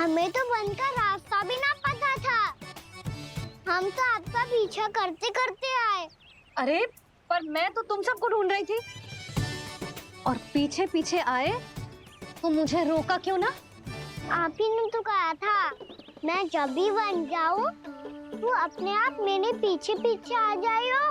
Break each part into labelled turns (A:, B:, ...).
A: हमें तो वन का रास्ता भी ना पता था। हम तो आपका पीछा करते करते आए।
B: अरे पर मैं तो तुम सबको ढूंढ रही थी और पीछे पीछे आए तो मुझे रोका क्यों ना?
A: आप ही ने तो कहा था मैं जब भी वन जाऊं तू अपने आप मेरे पीछे पीछे आ जाइयो।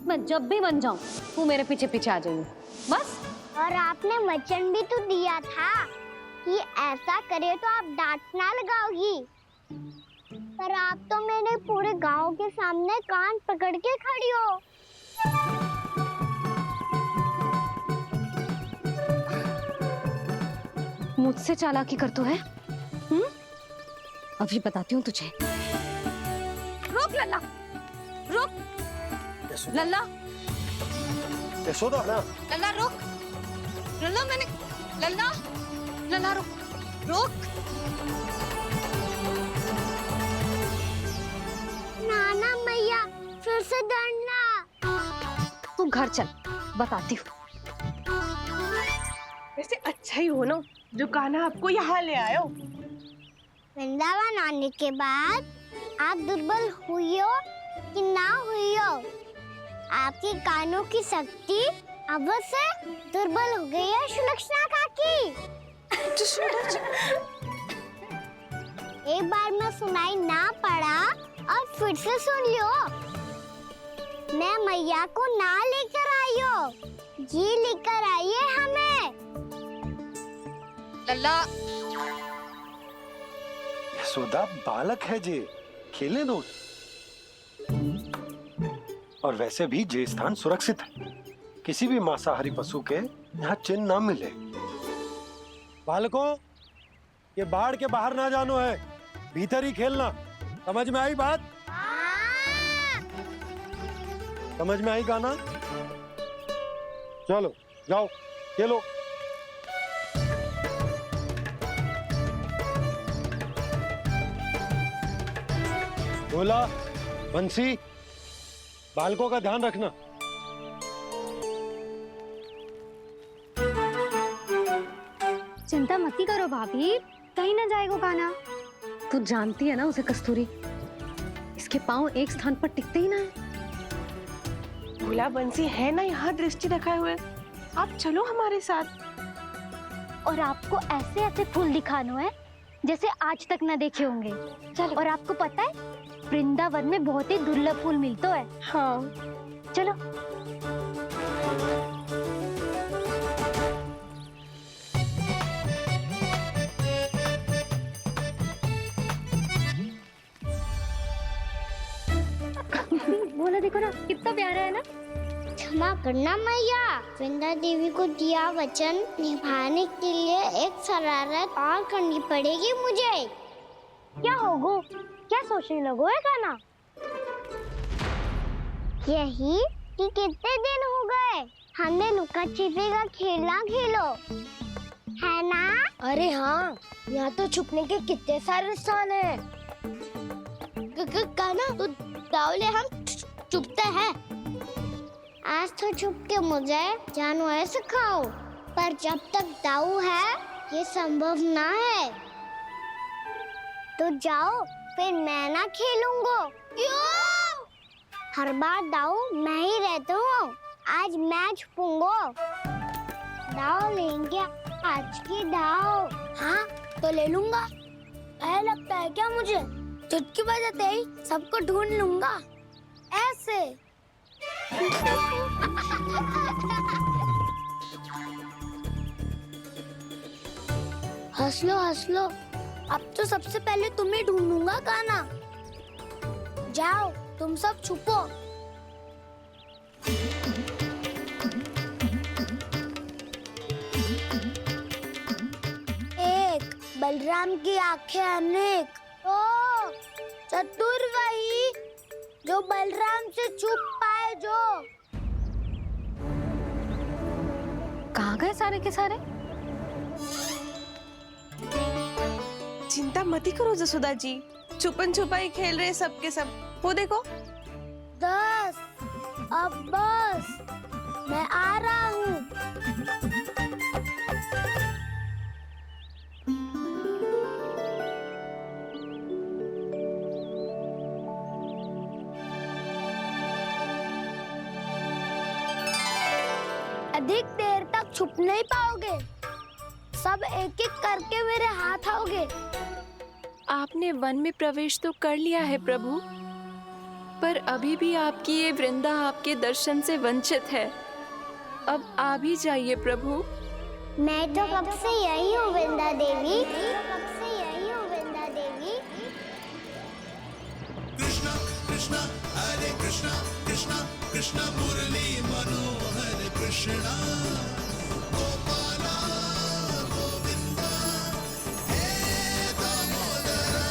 B: मैं जब भी बन जाऊं तू मेरे पीछे पीछे आ जाइयो बस।
A: और आपने वचन भी तो दिया था कि ऐसा करे तो आप डांट ना लगाओगी। पर आप तो मेरे पूरे गांव के सामने कान पकड़ के खड़ी हो।
B: मुझसे चालाकी कर तो है? अभी बताती हूँ तुझे। रुक लल्ला, रुक लल्ला,
C: यशोदा ना।
B: लल्ला रुक, लल्ला मैंने, लल्ला, लल्ला रुक, रुक।
A: नाना मैया फिर से डरना।
B: तू घर चल, बताती हूँ।
D: वैसे अच्छा ही हो ना जो कान्हा आपको यहाँ ले आयो।
A: वृंदावन आने के बाद आप दुर्बल हुई हो कि ना हुई हो, आपके कानों की शक्ति अब से दुर्बल हो गई है सुलक्षणा काकी। एक बार में सुनाई ना पड़ा और फिर से सुन लो। मैं मैया को ना लेकर आई हो, जी लेकर आई है हमें।
B: लल्ला,
C: यशोदा बालक है जे, खेले दो। और वैसे भी जे स्थान सुरक्षित है, किसी भी मांसाहारी पशु के यहाँ चिन्ह ना मिले। बालकों, ये बाढ़ के बाहर ना जानो है, भीतर ही खेलना। समझ में आई बात? समझ में आई गाना? चलो जाओ खेलो। भोला, बंसी, बालकों का ध्यान रखना।
B: चिंता मती करो भाभी, कहीं ना जाएगा कान्हा। तू जानती है ना उसे कस्तूरी, इसके पांव एक स्थान पर टिकते ही ना है।
D: भोला बंसी है ना यहाँ दृष्टि रखाए हुए, आप चलो हमारे साथ।
A: और आपको ऐसे ऐसे फूल दिखानो है जैसे आज तक न देखे होंगे। चलो। और आपको पता है वृंदावन में बहुत ही दुर्लभ फूल मिलते हैं।
D: हाँ
A: चलो।
B: बोला देखो ना कितना प्यारा है ना।
A: क्षमा करना मैया, वृंदा देवी को दिया वचन निभाने के लिए एक शरारत और करनी पड़ेगी मुझे। क्या होगो? क्या सोचने लगो है कान्हा? यही कि कितने दिन हो गए हमने लुका छिपी का खेलना खेलो, है ना? अरे हाँ, यहाँ तो छुपने के कितने सारे स्थान है। कान्हा तो दावले हम छुपते हैं। आज तो छुप के मुझे जानवर सिखाओ, पर जब तक दाऊ है ये संभव ना है। तो जाओ, फिर मैं ना खेलूंगा। क्यों? हर बार दाऊ मैं ही रहता हूँ, आज मैं छुपूंगा। दाऊ लेंगे आज की दाऊ। हाँ तो ले लूंगा। ऐसा लगता है क्या मुझे? चुटकी बजाते ही सबको ढूंढ लूंगा ऐसे। हंस लो, अब तो सबसे पहले तुम्हें ढूंढूंगा कान्हा। जाओ तुम सब छुपो। एक बलराम की आंखें अनेक। ओ चतुर वही जो बलराम से छुप पाए। जो
B: कहाँ गए सारे के सारे?
D: चिंता मती करो जसोदा जी, छुपन छुपाई खेल रहे सबके सब। वो देखो
A: 10 अब बस, मैं आ रहा हूँ। छुप नहीं पाओगे। सब एक एक करके मेरे हाथ आओगे।
E: आपने वन में प्रवेश तो कर लिया है प्रभु, पर अभी भी आपकी ये वृंदा आपके दर्शन से वंचित है। अब आप ही जाइए प्रभु।
A: मैं तो कब से यही हूँ वृंदा देवी। कब से यही हूँ वृंदा देवी।
F: कृष्णा कृष्णा हरे कृष्णा कृष्णा कृष्णा मुरली मनोहर कृष्णा गोपाला गोविंदा हे दामोदरा।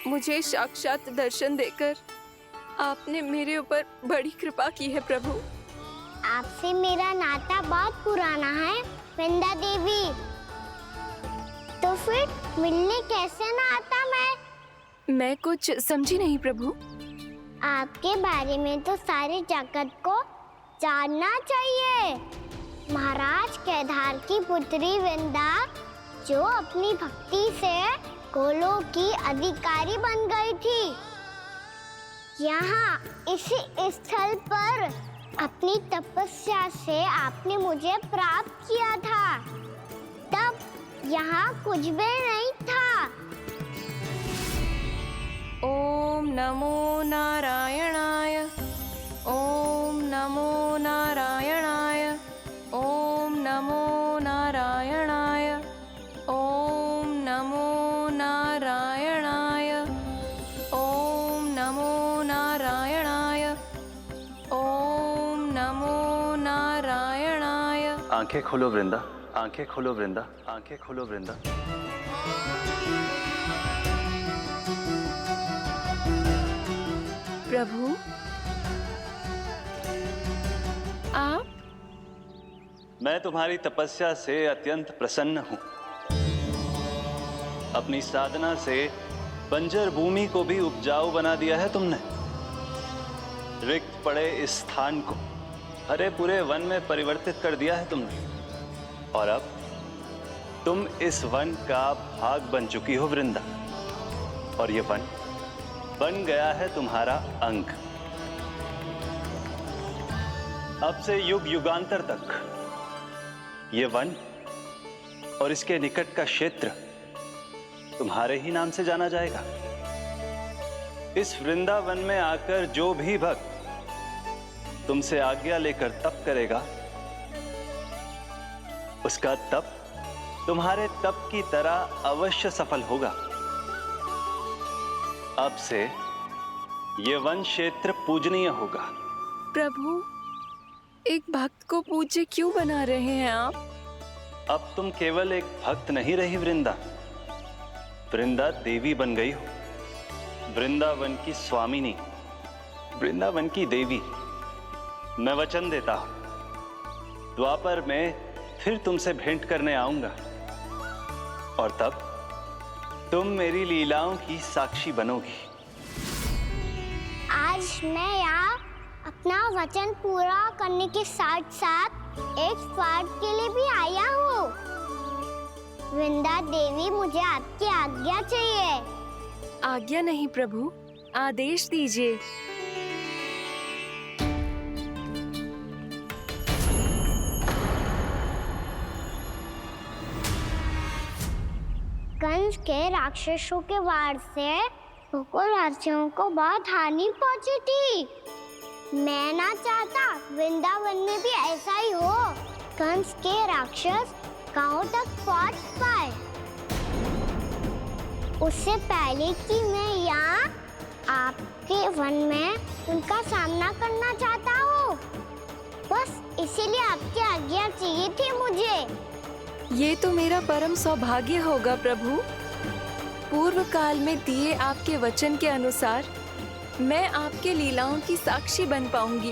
E: मुझे साक्षात दर्शन देकर आपने मेरे ऊपर बड़ी कृपा की है प्रभु।
A: आपसे मेरा नाता बहुत पुराना है वृंदा देवी। तो फिर मिलने कैसे ना आता
E: मैं कुछ समझी नहीं प्रभु।
A: आपके बारे में तो सारे जगत को जानना चाहिए। महाराज केदार की पुत्री वृंदा जो अपनी भक्ति से गोलों की अधिकारी बन गई थी। यहाँ इसी स्थल पर अपनी तपस्या से आपने मुझे प्राप्त किया था। तब यहाँ कुछ भी नहीं था।
E: ओम नमो नारायणाय। ओम नमो नारायणाय। ओम नमो नारायणाय। ओम नमो नारायणाय। ओम नमो नारायणाय। ओम नमो नारायणाय।
G: आंखें खोलो वृंदा, आंखें खोलो वृंदा, आंखें खोलो वृंदा।
E: प्रभु आप?
G: मैं तुम्हारी तपस्या से अत्यंत प्रसन्न हूं। अपनी साधना से बंजर भूमि को भी उपजाऊ बना दिया है तुमने। रिक्त पड़े इस स्थान को हरे पूरे वन में परिवर्तित कर दिया है तुमने। और अब तुम इस वन का भाग बन चुकी हो वृंदा। और ये वन बन गया है तुम्हारा अंग। अब से युग युगांतर तक ये वन और इसके निकट का क्षेत्र तुम्हारे ही नाम से जाना जाएगा। इस वृंदावन में आकर जो भी भक्त तुमसे आज्ञा लेकर तप करेगा, उसका तप तुम्हारे तप की तरह अवश्य सफल होगा। अब से ये वन क्षेत्र पूजनीय होगा।
E: प्रभु एक भक्त को पूज्य क्यों बना रहे हैं आप?
G: अब तुम केवल एक भक्त नहीं रही वृंदा, वृंदा देवी बन गई हो। वृंदावन की स्वामिनी, वृंदावन की देवी। मैं वचन देता हूं द्वापर में फिर तुमसे भेंट करने आऊंगा और तब तुम मेरी लीलाओं की साक्षी बनोगी।
A: आज मैं यहाँ अपना वचन पूरा करने के साथ साथ एक स्वार्थ के लिए भी आया हूँ। वृंदा देवी, मुझे आपकी आज्ञा चाहिए।
E: आज्ञा नहीं प्रभु, आदेश दीजिए।
A: कंस के राक्षसों के वार से गोकुलवासियों को बहुत हानि पहुंची थी। मैं ना चाहता वृंदावन में भी ऐसा ही हो। कंस के राक्षस गांव तक पहुंच पाए, उससे पहले कि मैं यहाँ आपके वन में उनका सामना करना चाहता हूँ। बस इसीलिए आपकी आज्ञा चाहिए थी मुझे।
E: ये तो मेरा परम सौभाग्य होगा प्रभु। पूर्व काल में दिए आपके वचन के अनुसार मैं आपके लीलाओं की साक्षी बन पाऊंगी।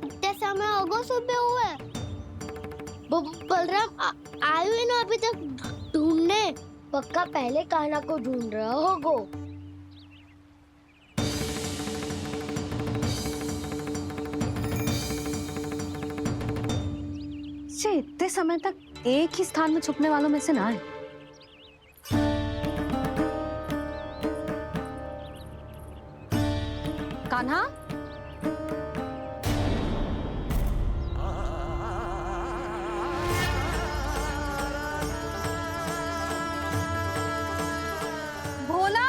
A: इतने समय होगा सुबह हुए। बलराम आयु ही ना अभी तक ढूंढने। पक्का पहले कान्हा को ढूंढ रहा होगा।
B: बच्चे इतने समय तक एक ही स्थान में छुपने वालों में से ना है। कान्हा, भोला,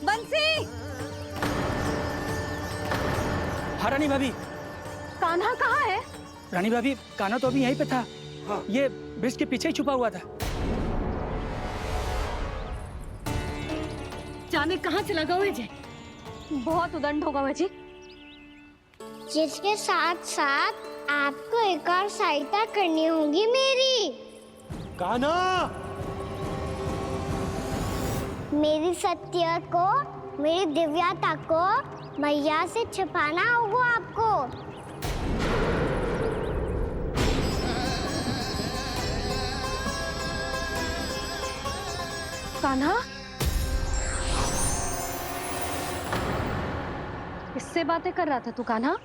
B: बंसी,
H: हाँ रानी भाभी।
B: कान्हा कहाँ है?
H: रानी भाभी, कान्हा तो अभी यहीं पे था। हाँ। ये ब्रिज के पीछे ही छुपा हुआ था।
B: जाने कहाँ चला गया है जी? बहुत उदंड होगा वह जी।
A: जिसके साथ साथ आपको एक और सहायता करनी होगी मेरी।
C: कान्हा,
A: मेरी सत्य को, मेरी दिव्यता को मैया से छिपाना होगा आपको।
B: कान्हा, किससे बातें कर रहा था तू कान्हा?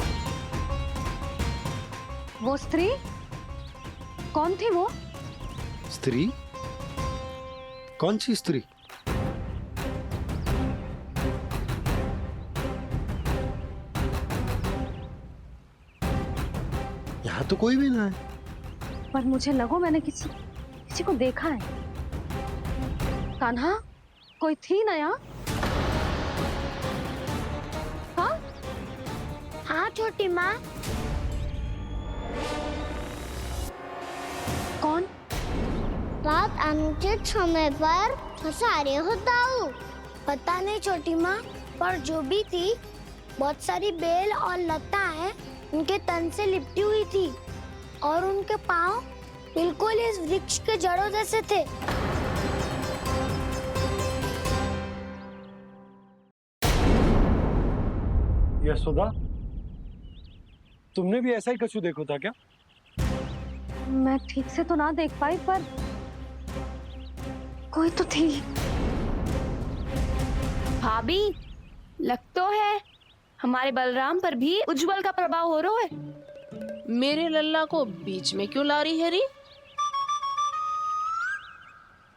B: वो स्त्री कौन थी? वो
C: स्त्री? कौन सी स्त्री? यहाँ तो कोई भी ना है।
B: पर मुझे लगो मैंने किसी को देखा है। कान्हा, कोई थी ना यहाँ? हाँ?
A: हाँ छोटी माँ।
B: कौन?
A: रात अनुचित समय पर फंसा रहे हो दाऊ। पता नहीं छोटी माँ, पर जो भी थी बहुत सारी बेल और लताएं उनके तन से लिपटी हुई थी और उनके पांव बिल्कुल इस वृक्ष के जड़ों जैसे थे।
C: यशोदा, तुमने भी ऐसा ही कछु देखो था क्या?
B: मैं ठीक से तो ना देख पाई, पर कोई तो थी।
E: भाभी, लग तो है हमारे बलराम पर भी उज्जवल का प्रभाव हो रहा है।
D: मेरे लल्ला को बीच में क्यों ला रही है री?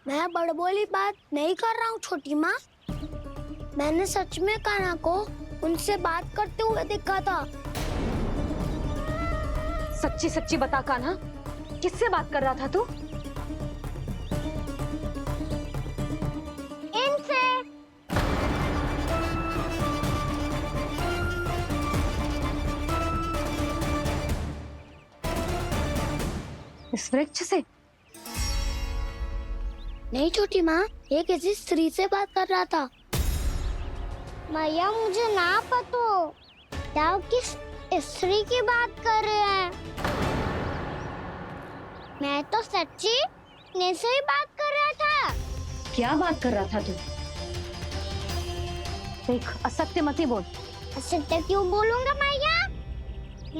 A: मैं बड़बोली बात नहीं कर रहा हूँ छोटी माँ। मैंने सच में कान्हा को उनसे बात करते हुए देखा था।
B: सच्ची सच्ची बता कान्हा, किससे बात कर रहा था तू?
A: इनसे।
B: इस वृक्ष से?
A: नहीं छोटी माँ, ये किसी स्त्री से बात कर रहा था। मैया मुझे ना पतो क्या किस स्त्री की बात कर रहे हैं। मैं तो सच्ची ने से ही बात कर रहा था।
B: क्या बात कर रहा था तू? देख, असत्य मत ही बोल।
A: असत्य क्यों बोलूंगा मैया?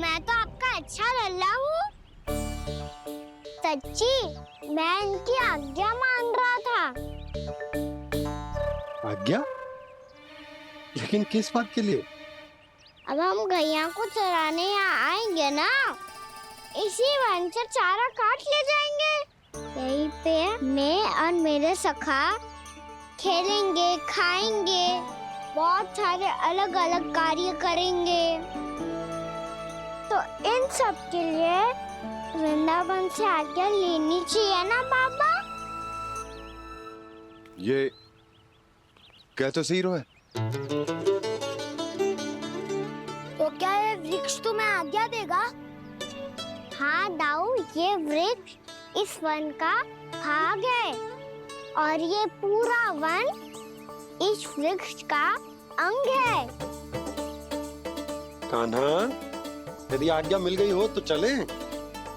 A: मैं तो आपका अच्छा लल्ला हूँ। सच्ची मैं इनकी आज्ञा मान रहा था।
C: आज्ञा? लेकिन किस बात के लिए?
A: अब हम गैया को चराने यहाँ आएंगे ना, इसी वन से चारा काट ले जाएंगे। यहीं पे मैं और मेरे सखा खेलेंगे, खाएंगे, बहुत सारे अलग अलग कार्य करेंगे। तो इन सब के लिए वृंदावन से आज्ञा लेनी चाहिए ना बाबा?
I: ये क्या तो सही रो है।
A: तो क्या ये वृक्ष तुम्हें आज्ञा देगा? हाँ दाऊ, ये वृक्ष इस वन का भाग है और ये पूरा वन इस वृक्ष का अंग है।
C: कान्हा, यदि आज्ञा मिल गई हो तो चले।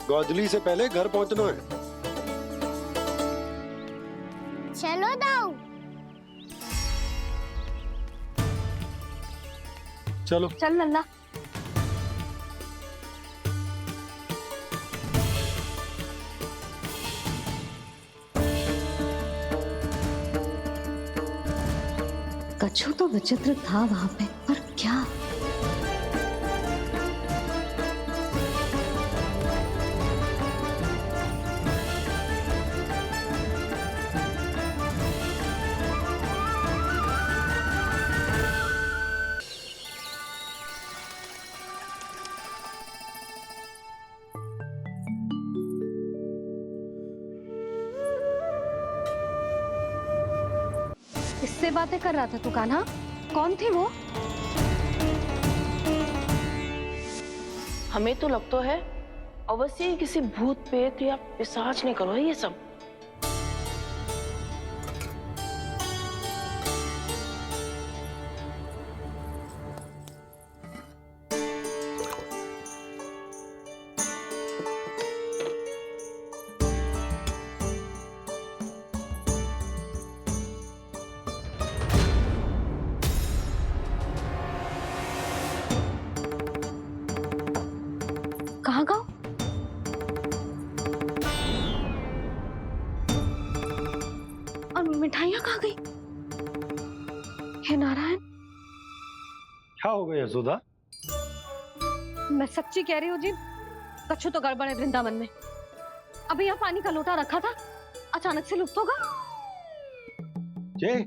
C: गोधली से पहले घर पहुंचना है।
A: चलो दाऊ।
C: चलो।
B: चल लल्ला। कछु तो विचित्र था वहां पे, पर क्या? किससे बातें कर रहा था तू कान्हा? कौन थे वो?
D: हमें तो लगता है अवश्य ही किसी भूत प्रेत या पिशाच ने करो है ये सब।
B: कहाँ गाँव? और मिठाइयाँ कहाँ गई? हे नारायण,
C: क्या हो गया यशोदा?
B: मैं सच्ची कह रही हूँ जी, कछु तो गड़बड़ है वृंदावन में। अभी यहाँ पानी का लोटा रखा था, अचानक से लुप्त होगा।
C: जय,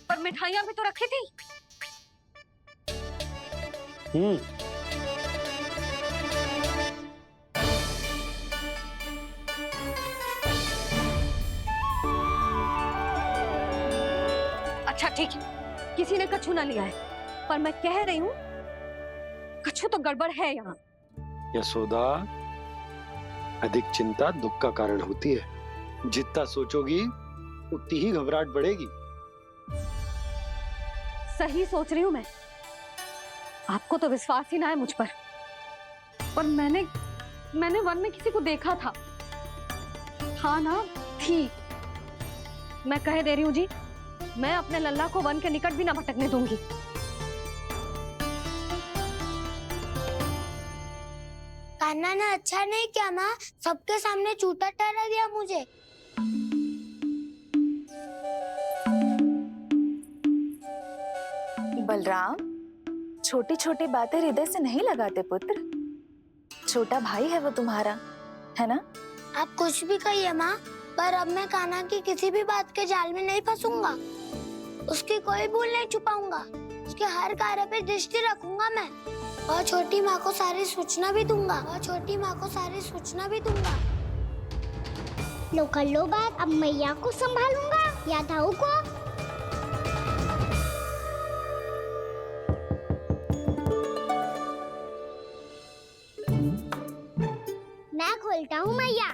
B: पर मिठाइयाँ भी तो रखी थी। अच्छा ठीक है, किसी ने कछु ना लिया है, पर मैं कह रही हूँ कछु तो गड़बड़ है यहाँ।
C: यशोदा, अधिक चिंता दुख का कारण होती है। जितना सोचोगी उतनी ही घबराहट बढ़ेगी।
B: सही सोच रही हूँ मैं। आपको तो विश्वास ही ना है मुझ पर मैंने वन में किसी को देखा था। हाँ ना, थी। मैं कह दे रही हूँ जी, मैं अपने लल्ला को वन के निकट भी ना भटकने दूंगी।
A: कान्हा ने अच्छा नहीं किया माँ, सबके सामने चूता ठहरा दिया मुझे।
J: बलराम, छोटी छोटी बातें हृदय से नहीं लगाते पुत्र। छोटा भाई है वो तुम्हारा, है ना?
A: आप कुछ भी कहिए माँ, पर अब मैं कान्हा की किसी भी बात के जाल में नहीं फंसूंगा। उसकी कोई भूल नहीं छुपाऊंगा। उसके हर कार्य पे दृष्टि रखूंगा मैं, और छोटी माँ को सारी सूचना भी दूंगा। लो कर लो बात, अब मैया को संभालूंगा या दाऊ को। मैं खोलता हूँ मैया।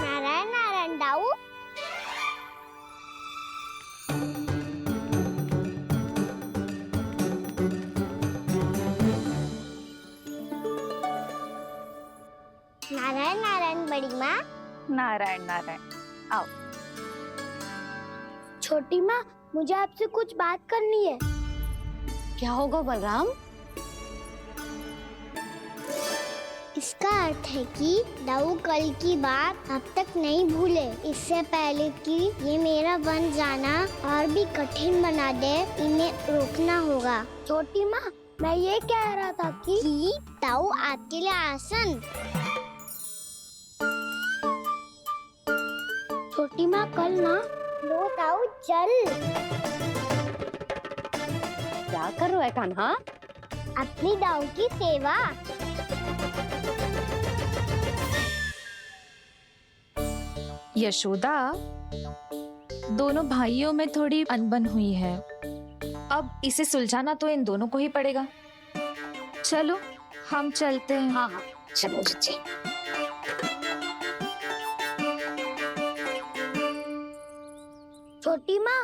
A: नारायण नारायण दाऊ। नारायण नारायण बड़ी माँ।
J: नारायण नारायण, आओ।
A: छोटी माँ, मुझे आपसे कुछ बात करनी है।
B: क्या होगा बलराम?
A: इसका अर्थ है कि दाऊ कल की बात अब तक नहीं भूले। इससे पहले कि ये मेरा वन जाना और भी कठिन बना दे, इन्हें रोकना होगा। छोटी माँ, मैं ये कह रहा था कि दाऊ आपके लिए आसन। छोटी माँ, कल ना लो दाऊ चल।
B: क्या कर रहा है कान्हा?
A: अपनी दाऊ की सेवा।
J: यशोदा, दोनों भाइयों में थोड़ी अनबन हुई है। अब इसे सुलझाना तो इन दोनों को ही पड़ेगा। चलो हम चलते हैं।
B: हाँ हाँ, चलो जी।
A: छोटी माँ,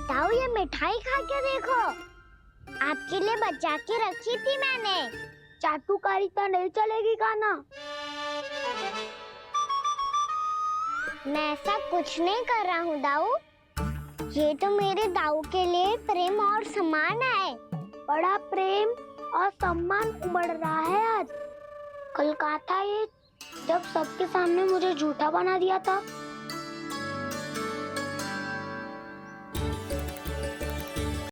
A: दाऊ ये मिठाई खा के देखो। आपके लिए बचा के रखी थी मैंने। चाटुकारिता नहीं चलेगी कान्हा। मैं ऐसा कुछ नहीं कर रहा हूँ दाऊ। ये तो मेरे दाऊ के लिए प्रेम और सम्मान है। बड़ा प्रेम और सम्मान उमड़ रहा है आज। कल कहा था ये, जब सबके सामने मुझे झूठा बना दिया था।